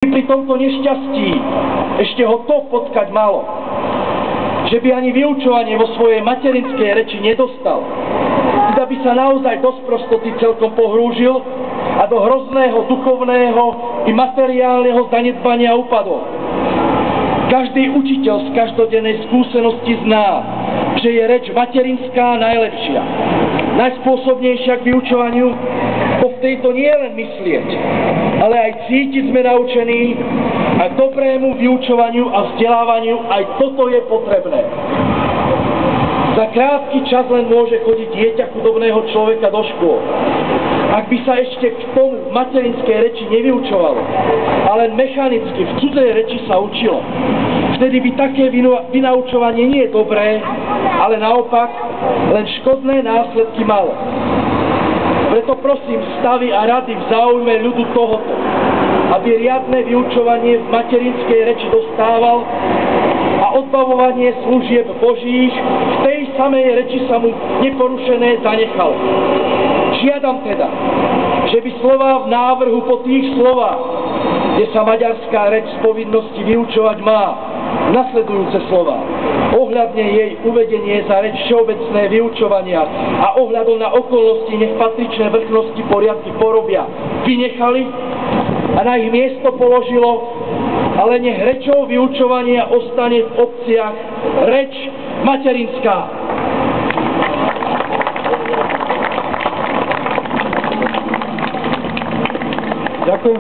Pri tomto nešťastí ešte ho to potkať malo, že by ani vyučovanie vo svojej materinskej reči nedostal, teda by sa naozaj do sprostoty celkom pohrúžil a do hrozného duchovného i materiálneho zanedbania upadol. Každý učiteľ z každodennej skúsenosti zná, že je reč materinská najlepšia, najspôsobnejšia k vyučovaniu, bo v tejto nie len myslieť, ale aj cítiť sme naučení a k dobrému vyučovaniu a vzdelávaniu aj toto je potrebné. Za krátky čas len môže chodiť dieťa chudobného človeka do škôl. Ak by sa ešte k tomu v materinskej reči nevyučovalo, ale mechanicky v cudzej reči sa učilo, vtedy by také vynaučovanie nie je dobré, ale naopak len škodné následky malo. Preto prosím stavy a rady v záujme ľudu tohoto, aby riadne vyučovanie v materinskej reči dostával a odbavovanie služieb Božích v tej samej reči sa mu neporušené zanechalo. Žiadam teda, že by slová v návrhu po tých slovách, kde sa maďarská reč z povinnosti vyučovať má, nasledujúce slová, ohľadne jej uvedenie za reč všeobecné vyučovania a ohľadom na okolnosti nech patričné vrchnosti poriadky porobia, vynechali a na ich miesto položilo, ale nech rečou vyučovania ostane v obciach reč materinská.